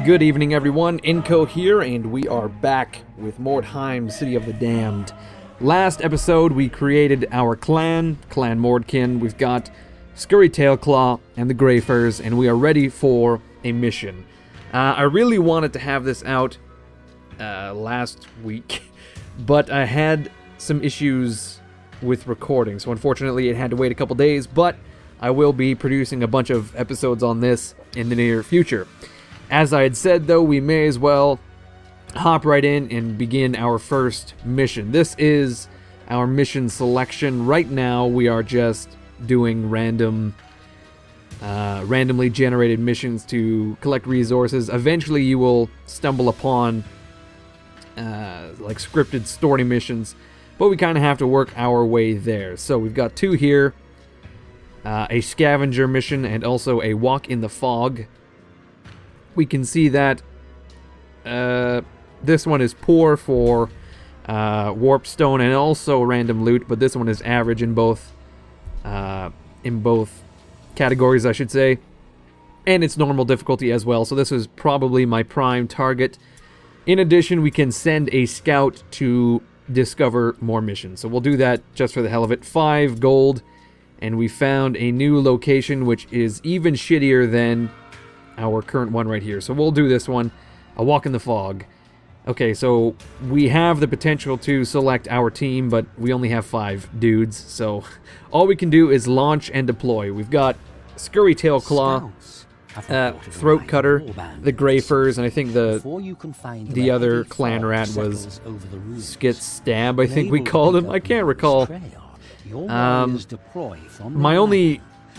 Good evening, everyone. Inco here, and we are back with Mordheim, City of the Damned. Last episode, we created our clan Mordkin. We've got Scurry Tailclaw and the Greyfurs, and we are ready for a mission. I really wanted to have this out last week, but I had some issues with recording, so unfortunately it had to wait a couple days, but I will be producing a bunch of episodes on this in the near future. As I had said, though, we may as well hop right in and begin our first mission. This is our mission selection. Right now, we are just doing randomly generated missions to collect resources. Eventually, you will stumble upon like scripted story missions, but we kind of have to work our way there. So we've got two here, a scavenger mission and also a walk in the fog. We can see that this one is poor for Warpstone and also random loot, but this one is average in both categories, I should say, and it's normal difficulty as well. So this is probably my prime target. In addition, we can send a scout to discover more missions, so we'll do that just for the hell of it. 5 gold, and we found a new location which is even shittier than our current one right here. So we'll do this one, a walk in the fog. Okay, so we have the potential to select our team, but we only have 5 dudes, so all we can do is launch and deploy. We've got Scurry Tailclaw, Throat Cutter, the Greyfurs, and I think the other clan rat was Skit Stab, I think we called him. I can't recall.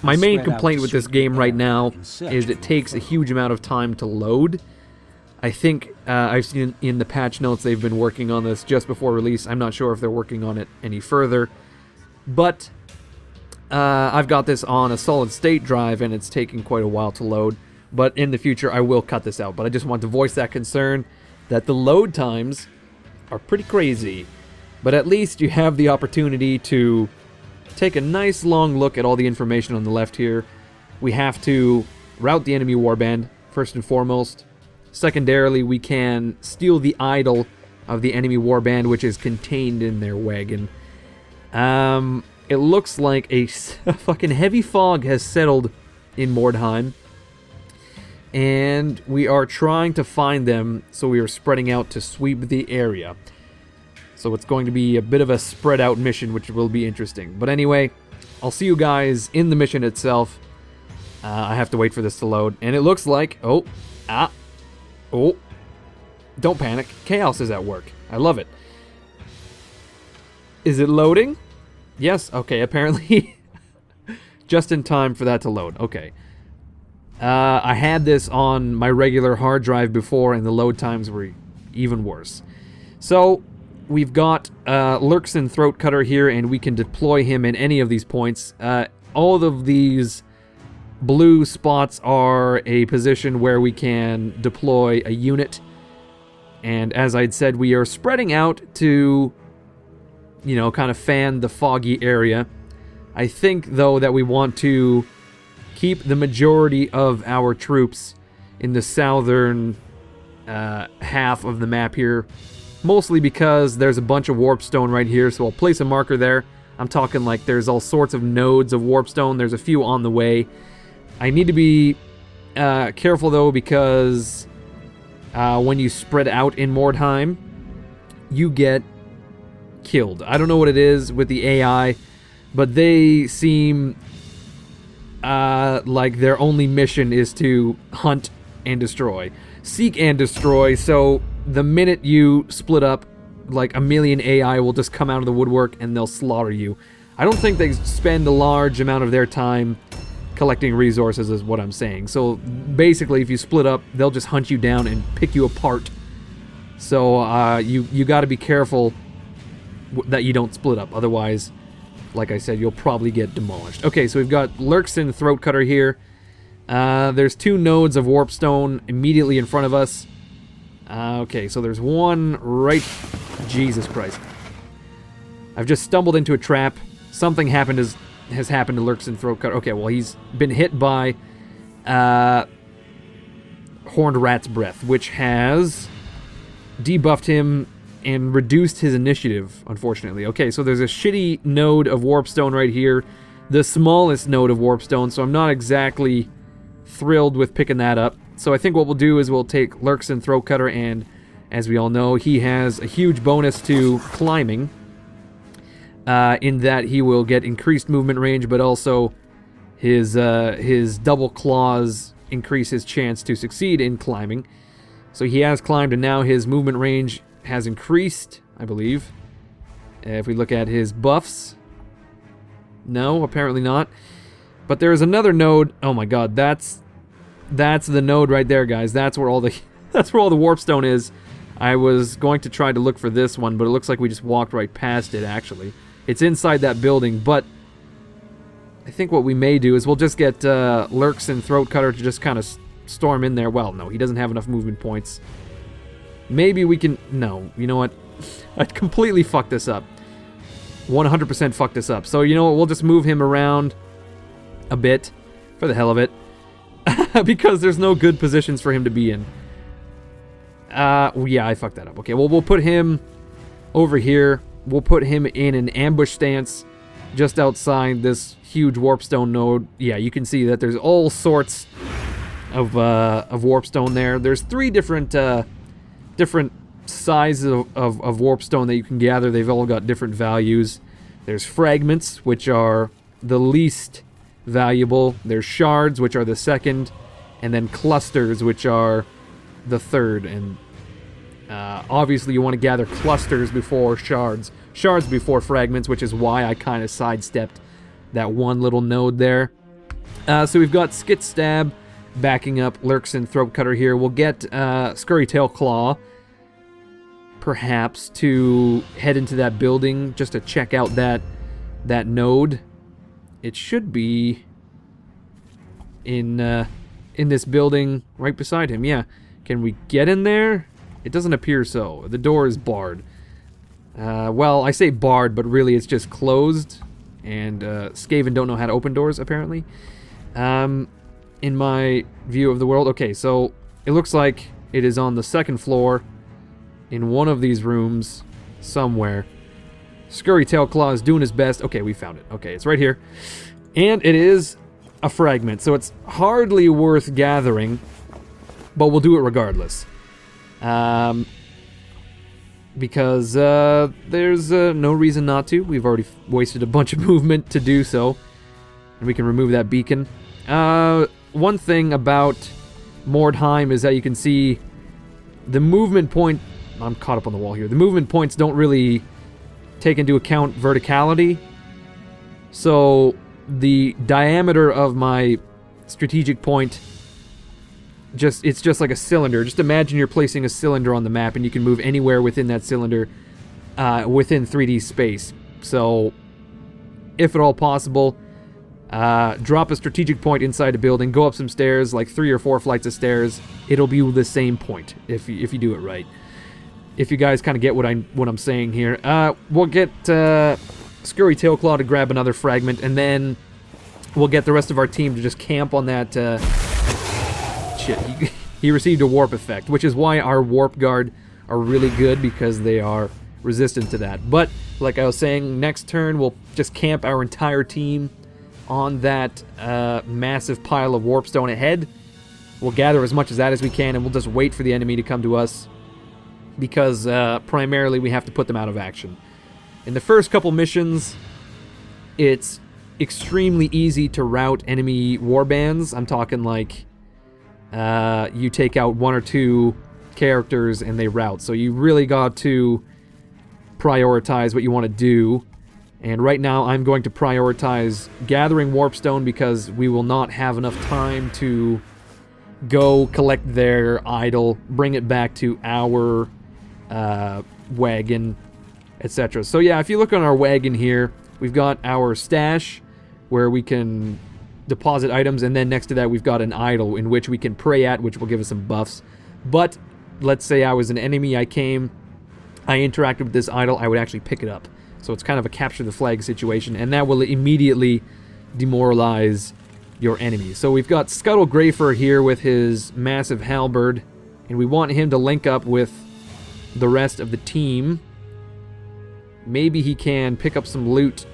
My main complaint with this game right now is it takes a huge amount of time to load. I think I've seen in the patch notes they've been working on this just before release. I'm not sure if they're working on it any further. But I've got this on a solid state drive and it's taking quite a while to load. But in the future I will cut this out. But I just want to voice that concern that the load times are pretty crazy. But at least you have the opportunity to take a nice long look at all the information on the left here. We have to rout the enemy warband, first and foremost. Secondarily, we can steal the idol of the enemy warband, which is contained in their wagon. It looks like a fucking heavy fog has settled in Mordheim, and we are trying to find them, so we are spreading out to sweep the area. So it's going to be a bit of a spread out mission, which will be interesting. But anyway, I'll see you guys in the mission itself. I have to wait for this to load. And it looks like... Oh. Don't panic. Chaos is at work. I love it. Is it loading? Yes. Okay, apparently. Just in time for that to load. Okay. I had this on my regular hard drive before, and the load times were even worse. So... we've got Lurkson Throat Cutter here, and we can deploy him in any of these points. All of these blue spots are a position where we can deploy a unit. And as I'd said, we are spreading out to, you know, kind of fan the foggy area. I think, though, that we want to keep the majority of our troops in the southern half of the map here. Mostly because there's a bunch of Warpstone right here, so I'll place a marker there. I'm talking like there's all sorts of nodes of Warpstone. There's a few on the way. I need to be careful, though, because when you spread out in Mordheim, you get killed. I don't know what it is with the AI, but they seem like their only mission is to hunt and destroy. Seek and destroy, so... the minute you split up, like a million AI will just come out of the woodwork and they'll slaughter you. I don't think they spend a large amount of their time collecting resources is what I'm saying. So basically, if you split up, they'll just hunt you down and pick you apart. So you got to be careful that you don't split up. Otherwise, like I said, you'll probably get demolished. Okay, so we've got Lurkson Throat Cutter here. There's 2 nodes of Warpstone immediately in front of us. Okay, so there's one right... Jesus Christ. I've just stumbled into a trap. Something has happened to Lurkson Throat Cutter. Okay, well, he's been hit by Horned Rat's Breath, which has debuffed him and reduced his initiative, unfortunately. Okay, so there's a shitty node of Warpstone right here, the smallest node of Warpstone, so I'm not exactly thrilled with picking that up. So I think what we'll do is we'll take Lurkson Throatcutter, and as we all know, he has a huge bonus to climbing, in that he will get increased movement range, but also his double claws increase his chance to succeed in climbing. So he has climbed, and now his movement range has increased, I believe. If we look at his buffs, no, apparently not. But there is another node. Oh my god, that's the node right there, guys. That's where all the Warpstone is. I was going to try to look for this one, but it looks like we just walked right past it, actually. It's inside that building, but I think what we may do is we'll just get Lurkson Throatcutter to just kind of storm in there. Well, no, he doesn't have enough movement points. Maybe we can... No, you know what? I completely fucked this up. 100% fucked this up. So, you know what? We'll just move him around a bit for the hell of it. Because there's no good positions for him to be in. Yeah, I fucked that up. Okay, well, we'll put him over here. We'll put him in an ambush stance just outside this huge Warpstone node. Yeah, you can see that there's all sorts of Warpstone there. There's 3 different sizes of Warpstone that you can gather. They've all got different values. There's fragments, which are the least valuable. There's shards, which are the second. And then clusters, which are the third. And obviously you want to gather clusters before shards. Shards before fragments, which is why I kind of sidestepped that one little node there. So we've got Skit Stab backing up Lurkson Throatcutter here. We'll get Scurry Tailclaw, perhaps, to head into that building just to check out that node. It should be in this building right beside him. Yeah. Can we get in there? It doesn't appear so. The door is barred. Well, I say barred, but really it's just closed. And Skaven don't know how to open doors, apparently. In my view of the world. Okay, so it looks like it is on the second floor in one of these rooms somewhere. Scurry Tailclaw is doing his best. Okay, we found it. Okay, it's right here. And it is a fragment, so it's hardly worth gathering, but we'll do it regardless. Because there's no reason not to. We've already wasted a bunch of movement to do so. And we can remove that beacon. One thing about Mordheim is that you can see the movement point... I'm caught up on the wall here. The movement points don't really take into account verticality. So the diameter of my strategic point... it's just like a cylinder. Just imagine you're placing a cylinder on the map and you can move anywhere within that cylinder within 3D space. So, if at all possible, drop a strategic point inside a building, go up some stairs, like 3 or 4 flights of stairs. It'll be the same point if you do it right. If you guys kind of get what I'm saying here. We'll get Scurry Tailclaw to grab another fragment, and then we'll get the rest of our team to just camp on that... Shit, he received a warp effect, which is why our warp guard are really good, because they are resistant to that. But, like I was saying, next turn we'll just camp our entire team on that massive pile of warpstone ahead. We'll gather as much of that as we can, and we'll just wait for the enemy to come to us, because primarily we have to put them out of action. In the first couple missions, it's extremely easy to rout enemy warbands. I'm talking like... you take out 1 or 2 characters and they rout. So you really got to prioritize what you want to do. And right now I'm going to prioritize gathering Warpstone, because we will not have enough time to go collect their idol, bring it back to our wagon, etc. So yeah, if you look on our wagon here, we've got our stash where we can deposit items, and then next to that we've got an idol in which we can pray at, which will give us some buffs. But let's say I was an enemy, I interacted with this idol, I would actually pick it up. So it's kind of a capture the flag situation, and that will immediately demoralize your enemies. So we've got Scuttle Greyfur here with his massive halberd, and we want him to link up with the rest of the team. Maybe he can pick up some loot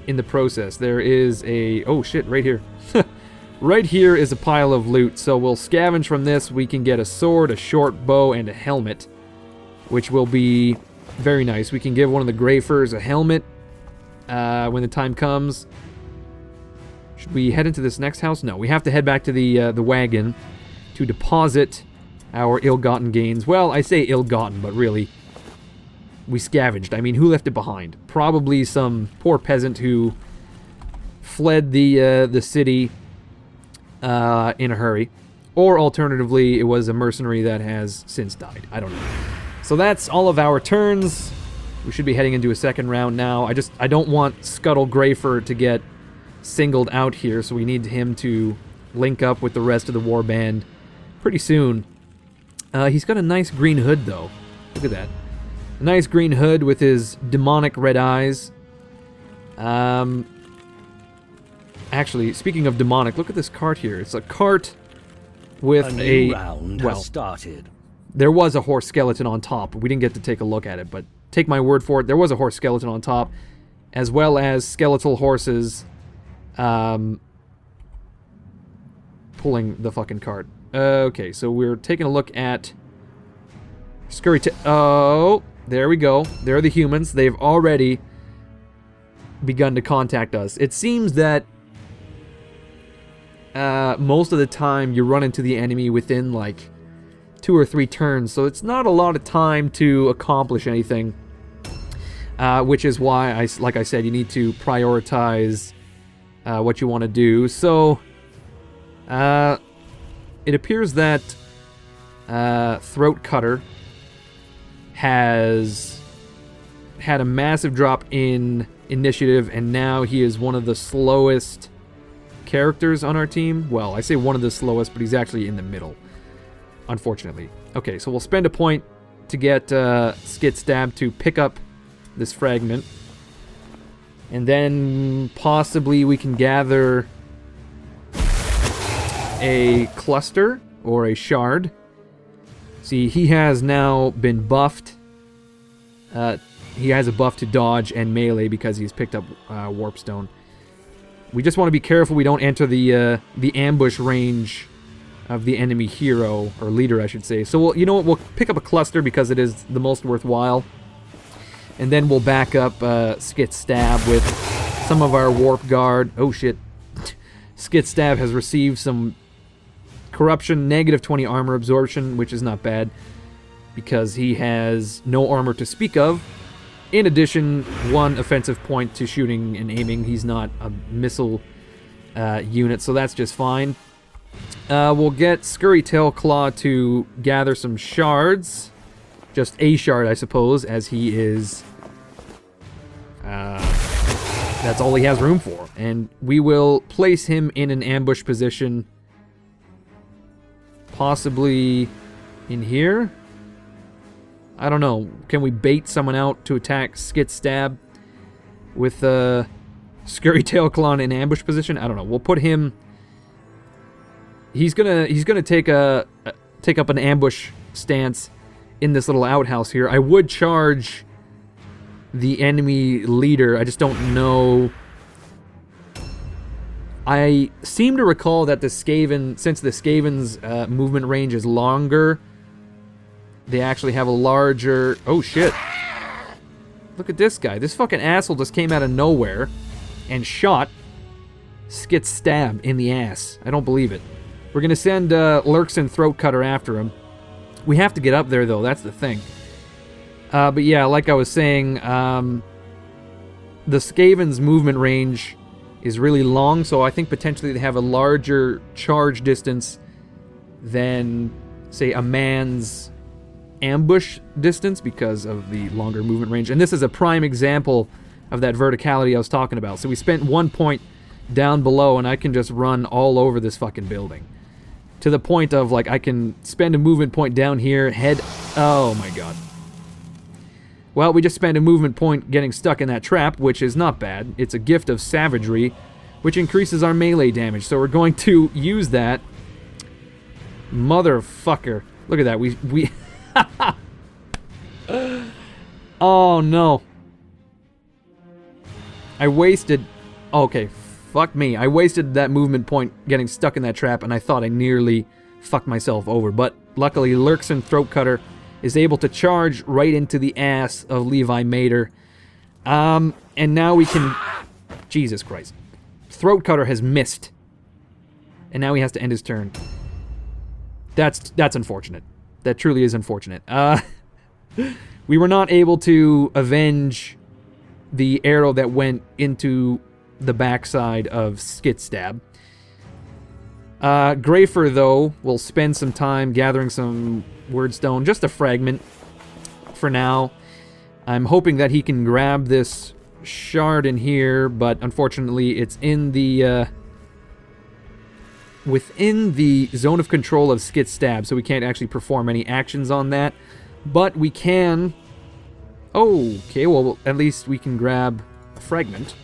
in the process. There is a... oh shit, right here. Right here is a pile of loot, so we'll scavenge from this. We can get a sword, a short bow, and a helmet, which will be very nice. We can give one of the Greyfurs a helmet when the time comes. Should we head into this next house? No, we have to head back to the wagon to deposit our ill-gotten gains. Well, I say ill-gotten, but really, we scavenged. I mean, who left it behind? Probably some poor peasant who fled the city in a hurry. Or alternatively, it was a mercenary that has since died. I don't know. So that's all of our turns. We should be heading into a second round now. I don't want Scuttle Greyfur to get singled out here, so we need him to link up with the rest of the warband pretty soon. He's got a nice green hood, though. Look at that. A nice green hood with his demonic red eyes. Actually, speaking of demonic, look at this cart here. It's a cart with a new round well, has started. There was a horse skeleton on top. We didn't get to take a look at it, but take my word for it, there was a horse skeleton on top, as well as skeletal horses pulling the fucking cart. Okay, so we're taking a look at oh, there we go. There are the humans. They've already begun to contact us. It seems that most of the time you run into the enemy within like 2 or 3 turns, so it's not a lot of time to accomplish anything, which is why, like I said, you need to prioritize what you want to do. So it appears that Throat Cutter has had a massive drop in initiative, and now he is one of the slowest characters on our team. Well, I say one of the slowest, but he's actually in the middle, unfortunately. Okay, so we'll spend a point to get Skit Stab to pick up this fragment, and then possibly we can gather a cluster or a shard. See, he has now been buffed. He has a buff to dodge and melee because he's picked up Warpstone. We just want to be careful we don't enter the ambush range of the enemy hero, or leader, I should say. So, you know what? We'll pick up a cluster because it is the most worthwhile. And then we'll back up Skit Stab with some of our Warp Guard. Oh, shit. Skit Stab has received some corruption, negative 20 armor absorption, which is not bad because he has no armor to speak of. In addition, 1 offensive point to shooting and aiming. He's not a missile unit, so that's just fine. We'll get Scurry Tailclaw to gather some shards. Just a shard, I suppose, as he is... that's all he has room for. And we will place him in an ambush position. Possibly in here? I don't know. Can we bait someone out to attack Skit Stab with Scurry Tailclaw in an ambush position? I don't know. We'll put him... He's gonna take up an ambush stance in this little outhouse here. I would charge the enemy leader. I just don't know. I seem to recall that the Skaven, since the Skaven's movement range is longer, they actually have a larger... Oh, shit. Look at this guy. This fucking asshole just came out of nowhere and shot Skit Stab in the ass. I don't believe it. We're going to send Lurkson Throat Cutter after him. We have to get up there, though. That's the thing. But yeah, like I was saying, the Skaven's movement range is really long, so I think potentially they have a larger charge distance than, say, a man's ambush distance because of the longer movement range. And this is a prime example of that verticality I was talking about. So we spent 1 point down below, and I can just run all over this fucking building. To the point of, like, I can spend a movement point down here, head... Oh, my God. Well, we just spent a movement point getting stuck in that trap, which is not bad. It's a gift of savagery which increases our melee damage. So we're going to use that. Motherfucker. Look at that. We Oh, no. I wasted... Okay, fuck me. I wasted that movement point getting stuck in that trap, and I thought I nearly fucked myself over. But luckily, Lurkson Throatcutter is able to charge right into the ass of Levi Mater. And now we can... Jesus Christ. Throatcutter has missed. And now he has to end his turn. That's unfortunate. That truly is unfortunate. We were not able to avenge the arrow that went into the backside of Skitstab. Greyfur, though, will spend some time gathering some wordstone, just a fragment for now. I'm hoping that he can grab this shard in here, but unfortunately it's in the within the zone of control of Skitstab, so we can't actually perform any actions on that. But we can... Okay, well, at least we can grab a fragment.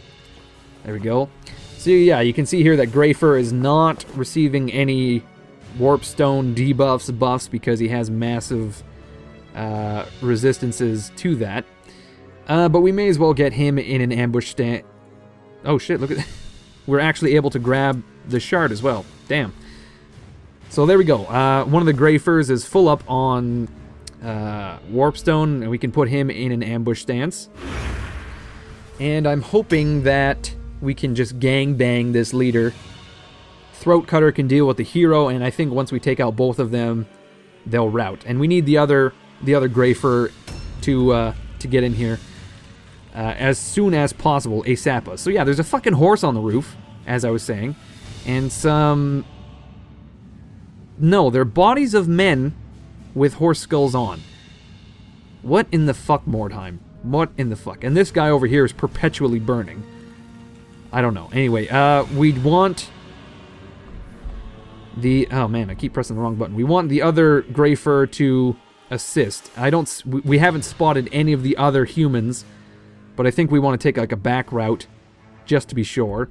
There we go. So yeah, you can see here that Greyfur is not receiving any Warpstone debuffs, buffs, because he has massive resistances to that. But we may as well get him in an ambush stand. Oh shit, look at that. We're actually able to grab the shard as well. Damn. So there we go. One of the Greyfurs is full up on Warpstone, and we can put him in an ambush stance. And I'm hoping that we can just gangbang this leader. Throatcutter can deal with the hero, and I think once we take out both of them, they'll rout. And we need the other Greyfur to get in here as soon as possible, ASAP. So yeah, there's a fucking horse on the roof, as I was saying, and some... No, they're bodies of men with horse skulls on. What in the fuck, Mordheim? What in the fuck? And this guy over here is perpetually burning. I don't know. Anyway, we'd want the... Oh man, I keep pressing the wrong button. We want the other Greyfur to assist. We haven't spotted any of the other humans, but I think we want to take like a back route just to be sure.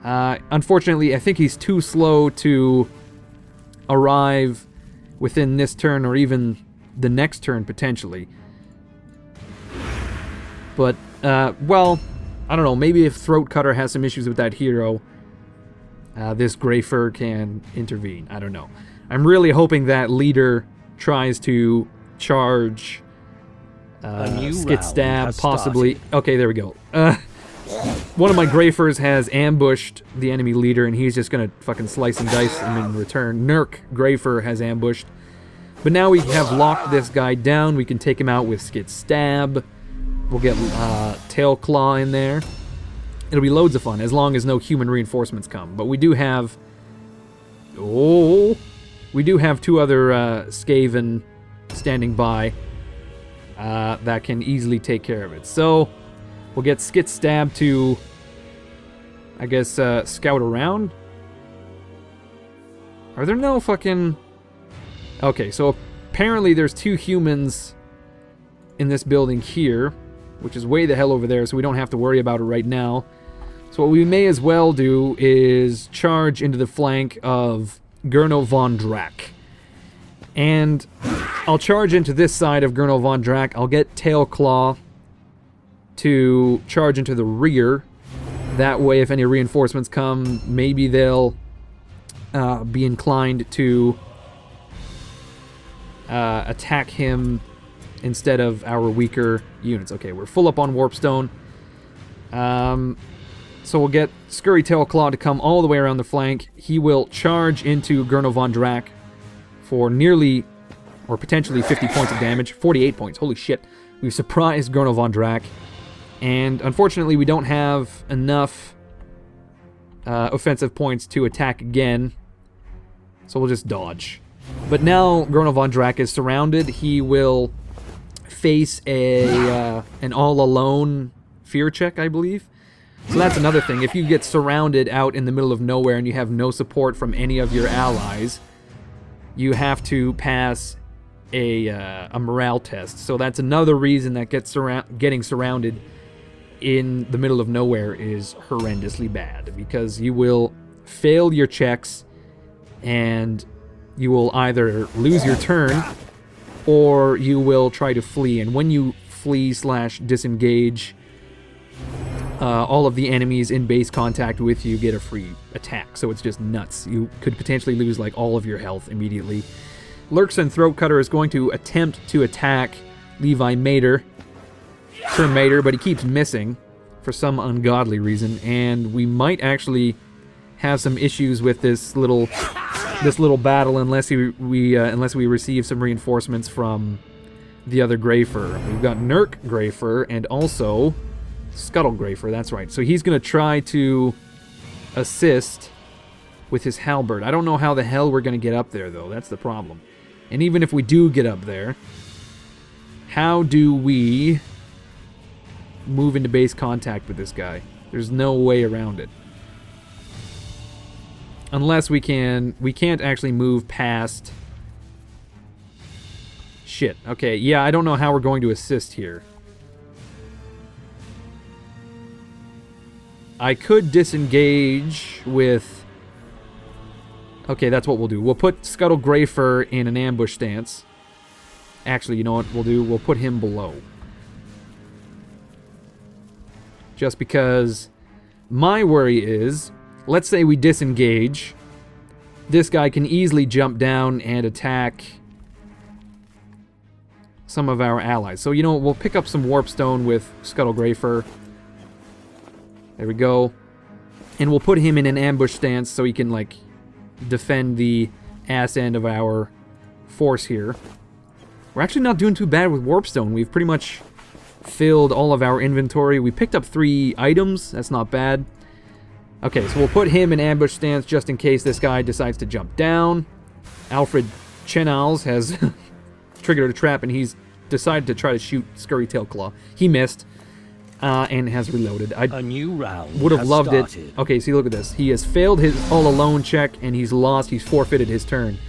Unfortunately, I think he's too slow to arrive within this turn or even the next turn potentially. But, well, I don't know. Maybe if Throatcutter has some issues with that hero, this Greyfur can intervene. I don't know. I'm really hoping that leader tries to charge Skitstab, possibly. Okay, there we go. One of my Greyfurs has ambushed the enemy leader, and he's just gonna fucking slice and dice him in return. Nurk Greyfur has ambushed. But now we have locked this guy down. We can take him out with Skitstab. We'll get Tailclaw in there. It'll be loads of fun, as long as no human reinforcements come. But we do have... Oh! We do have two other Skaven standing by that can easily take care of it. So, we'll get Skitstab to, I guess, scout around. Are there no fucking... Okay, so apparently there's two humans in this building here, which is way the hell over there, so we don't have to worry about it right now. So what we may as well do is charge into the flank of Gurno von Drack. And I'll charge into this side of Gurno von Drack. I'll get Tailclaw to charge into the rear. That way, if any reinforcements come, maybe they'll be inclined to attack him instead of our weaker units. Okay, we're full up on Warpstone. So we'll get Scurry Tailclaw to come all the way around the flank. He will charge into Gurno von Drack for nearly, or potentially 50 points of damage. 48 points, holy shit. We've surprised Gurno von Drack. And unfortunately, we don't have enough offensive points to attack again. So we'll just dodge. But now Gurno von Drack is surrounded. He will face an all-alone fear check, I believe. So that's another thing. If you get surrounded out in the middle of nowhere and you have no support from any of your allies, you have to pass a morale test. So that's another reason that getting surrounded in the middle of nowhere is horrendously bad, because you will fail your checks and you will either lose your turn or you will try to flee. And when you flee / disengage, all of the enemies in base contact with you get a free attack. So it's just nuts. You could potentially lose like all of your health immediately. Lurkson Throatcutter is going to attempt to attack Levi Mater, Mater, but he keeps missing for some ungodly reason, and we might actually have some issues with this little battle unless we receive some reinforcements from the other Greyfur. We've got Nurk Greyfur and also Scuttle Greyfur. That's right. So he's going to try to assist with his halberd. I don't know how the hell we're going to get up there, though. That's the problem. And even if we do get up there, how do we move into base contact with this guy? There's no way around it. Unless we can't actually move past... Shit. Okay, yeah, I don't know how we're going to assist here. I could disengage with... Okay, that's what we'll do. We'll put Scuttle Greyfur in an ambush stance. Actually, you know what we'll do? We'll put him below. Just because my worry is, let's say we disengage. This guy can easily jump down and attack some of our allies. So, you know, we'll pick up some Warpstone with Scuttle Greyfur. There we go. And we'll put him in an ambush stance so he can, like, defend the ass end of our force here. We're actually not doing too bad with Warpstone. We've pretty much filled all of our inventory. We picked up 3 items. That's not bad. Okay, so we'll put him in ambush stance just in case this guy decides to jump down. Alfred Chenals has triggered a trap and he's decided to try to shoot Scurry Tailclaw. He missed. And has reloaded. A new round would have loved started. it. Okay, see, look at this. He has failed his all-alone check, and he's lost. He's forfeited his turn.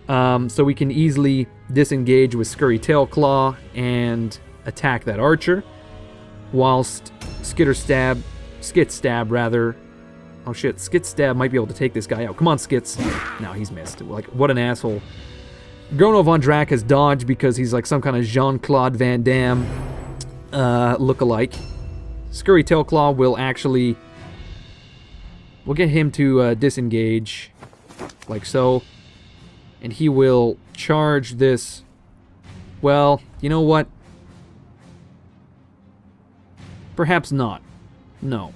So we can easily disengage with Scurry Tailclaw and attack that archer, whilst Skit Stab, rather. Oh shit, Skit Stab might be able to take this guy out. Come on, Skits. No, he's missed. Like, what an asshole. Grono Von Drac has dodged because he's like some kind of Jean-Claude Van Damme look-alike. Scurry Tailclaw will actually... We'll get him to disengage, like so. And he will charge this... Well, you know what? Perhaps not. No.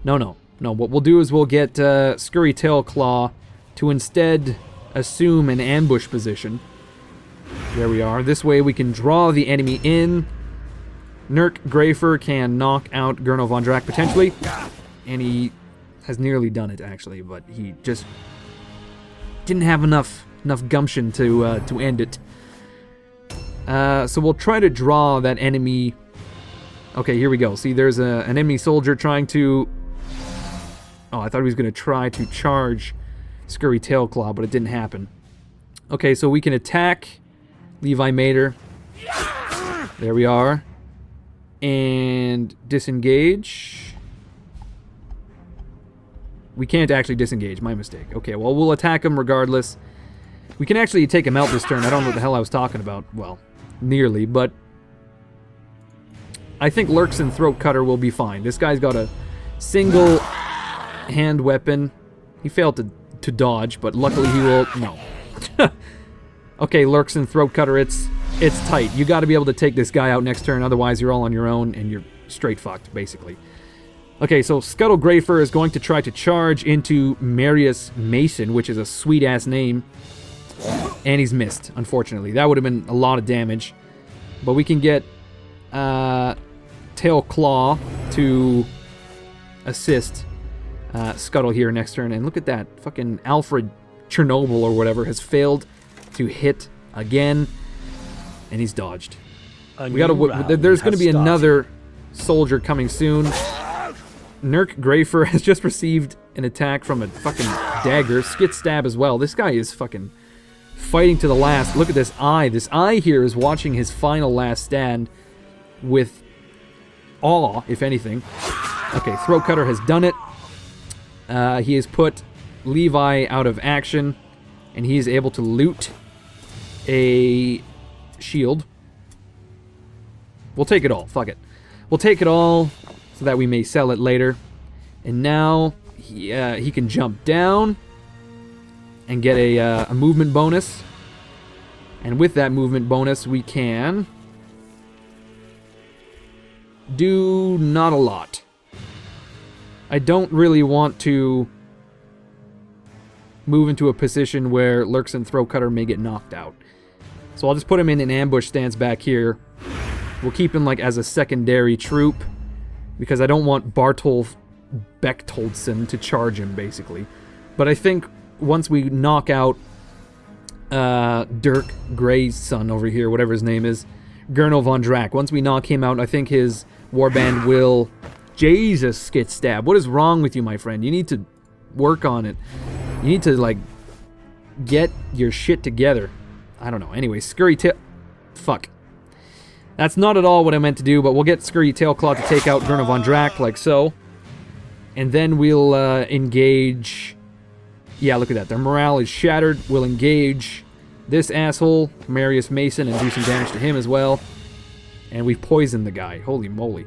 No. What we'll do is we'll get Scurry Tailclaw to instead assume an ambush position. There we are. This way we can draw the enemy in. Nurk Greyfur can knock out Gurno Von Drac potentially, and he has nearly done it actually, but he just didn't have enough gumption to end it. So we'll try to draw that enemy. Okay, here we go. See, there's an enemy soldier trying to... Oh, I thought he was going to try to charge Scurry Tailclaw, but it didn't happen. Okay, so we can attack Levi Mater. There we are. And disengage. We can't actually disengage, my mistake. Okay, well, we'll attack him regardless. We can actually take him out this turn. I don't know what the hell I was talking about. Well, nearly, but I think Lurkson Throatcutter will be fine. This guy's got a single hand weapon. He failed to dodge, but luckily he will... No. Okay, Lurkson Throatcutter, it's tight. You got to be able to take this guy out next turn, otherwise you're all on your own and you're straight fucked, basically. Okay, so Scuttle Greyfur is going to try to charge into Marius Mason, which is a sweet-ass name. And he's missed, unfortunately. That would have been a lot of damage. But we can get Tailclaw to assist Scuttle here next turn. And look at that. Fucking Alfred Chernobyl or whatever has failed to hit again. And he's dodged. There's going to be another soldier coming soon. Nurk Greyfur has just received an attack from a fucking dagger. Skit Stab as well. This guy is fucking fighting to the last. Look at this eye. This eye here is watching his final last stand with awe, if anything. Okay, Throat Cutter has done it. He has put Levi out of action, and he is able to loot a shield. We'll take it all. Fuck it. We'll take it all so that we may sell it later. And now he can jump down and get a movement bonus. And with that movement bonus, we can do not a lot. I don't really want to move into a position where Lurks and Throat Cutter may get knocked out. So I'll just put him in an ambush stance back here. We'll keep him like as a secondary troop because I don't want Bartolf Bechtoldsson to charge him, basically. But I think once we knock out Dirk Gray's son over here, whatever his name is, Gernot von Drack, once we knock him out, I think his warband will... Jesus, Skit Stab. What is wrong with you, my friend? You need to work on it. You need to, like, get your shit together. I don't know. Anyway, Scurry Tail... Fuck. That's not at all what I meant to do, but we'll get Scurry Tailclaw to take out Gernot von Drack, like so. And then we'll engage... Yeah, look at that. Their morale is shattered. We'll engage this asshole, Marius Mason, and do some damage to him as well. And we've poisoned the guy. Holy moly.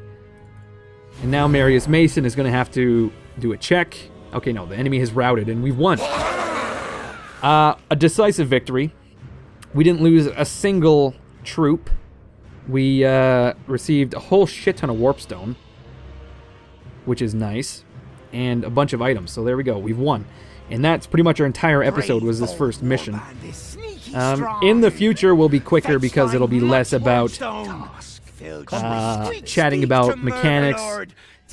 And now Marius Mason is going to have to do a check. Okay, no, the enemy has routed, and we've won. A decisive victory. We didn't lose a single troop. We received a whole shit ton of Warpstone, which is nice, and a bunch of items. So there we go. We've won. And that's pretty much our entire episode was this first mission. In the future, we'll be quicker because it'll be less about chatting about mechanics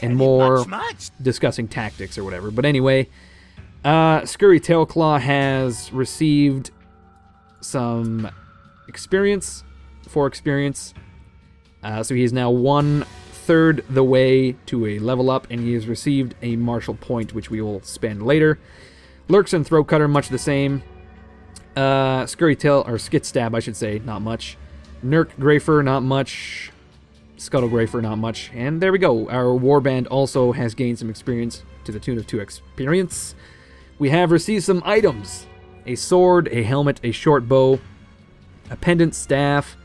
and more discussing tactics or whatever. But anyway, Scurry Tailclaw has received some experience, 4 experience. So he is now 1/3 the way to a level up, and he has received a martial point, which we will spend later. Lurks and Throat Cutter, much the same. Scurry Tail, or Skit Stab, I should say, not much. Nurk Greyfur, not much. Scuttle Greyfur, not much. And there we go. Our warband also has gained some experience to the tune of 2 experience. We have received some items. A sword, a helmet, a short bow, a pendant staff,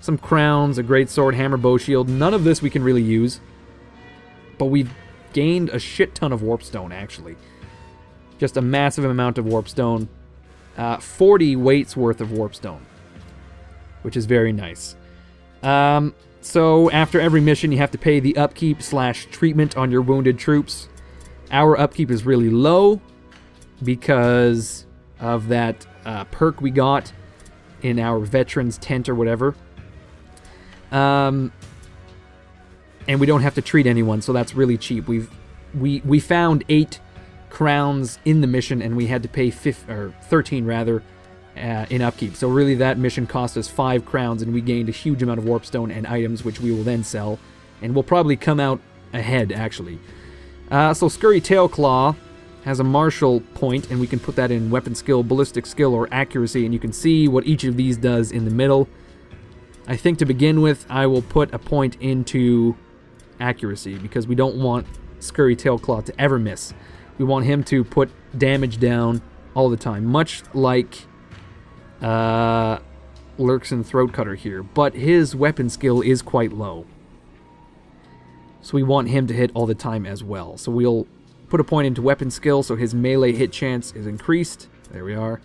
some crowns, a great sword, hammer, bow, shield. None of this we can really use. But we've gained a shit ton of Warpstone, actually. Just a massive amount of Warpstone. 40 weights worth of Warpstone, which is very nice. So after every mission, you have to pay the upkeep / treatment on your wounded troops. Our upkeep is really low because of that perk we got in our veterans tent or whatever. And we don't have to treat anyone, so that's really cheap. We found 8 crowns in the mission, and we had to pay 13 rather in upkeep. So really that mission cost us 5 crowns, and we gained a huge amount of Warpstone and items, which we will then sell, and we'll probably come out ahead, actually. So Scurry Tailclaw has a martial point, and we can put that in weapon skill, ballistic skill, or accuracy, and you can see what each of these does in the middle. I think to begin with, I will put a point into accuracy, because we don't want Scurry Tailclaw to ever miss. We want him to put damage down all the time, much like Lurks and Throat Cutter here, but his weapon skill is quite low. So we want him to hit all the time as well. So we'll put a point into weapon skill so his melee hit chance is increased. There we are.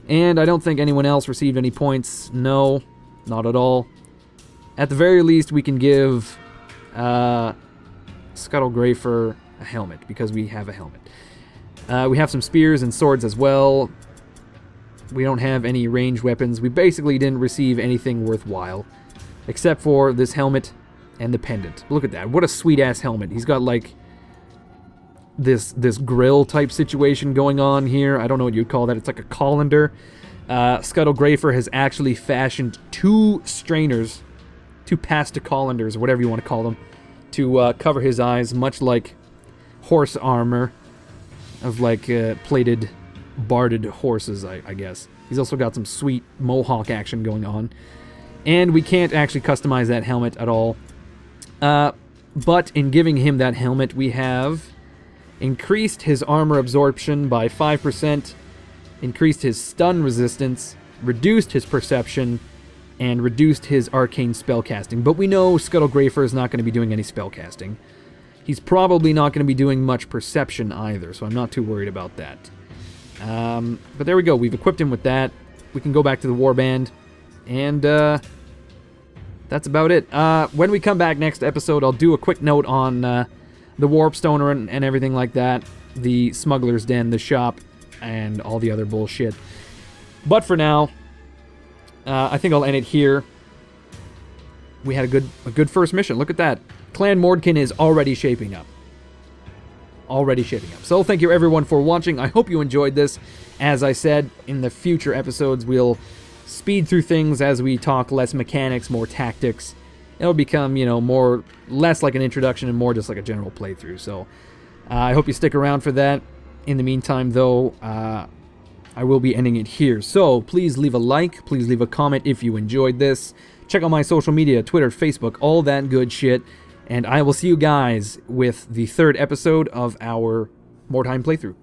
And I don't think anyone else received any points. No, not at all. At the very least, we can give Scuttle Greyfur a helmet, because we have a helmet. We have some spears and swords as well. We don't have any ranged weapons. We basically didn't receive anything worthwhile, except for this helmet and the pendant. Look at that. What a sweet-ass helmet. He's got, like, this grill type situation going on here. I don't know what you'd call that. It's like a colander. Scuttle Greyfur has actually fashioned 2 strainers, 2 pasta colanders, or whatever you want to call them, to cover his eyes, much like horse armor of, like, plated, barded horses, I guess. He's also got some sweet mohawk action going on. And we can't actually customize that helmet at all. But in giving him that helmet, we have increased his armor absorption by 5%, increased his stun resistance, reduced his perception, and reduced his arcane spellcasting. But we know Scuttle Greyfur is not going to be doing any spellcasting. He's probably not going to be doing much perception either, so I'm not too worried about that. But there we go. We've equipped him with that. We can go back to the warband, and that's about it. When we come back next episode, I'll do a quick note on the Warpstone and everything like that, the Smuggler's Den, the shop, and all the other bullshit. But for now, I think I'll end it here. We had a good first mission. Look at that. Clan Mordkin is already shaping up. So thank you everyone for watching. I hope you enjoyed this. As I said, in the future episodes, we'll speed through things as we talk less mechanics, more tactics. It'll become, less like an introduction and more just like a general playthrough. So I hope you stick around for that. In the meantime, though, I will be ending it here. So please leave a like, please leave a comment if you enjoyed this. Check out my social media, Twitter, Facebook, all that good shit. And I will see you guys with the third episode of our Mordheim playthrough.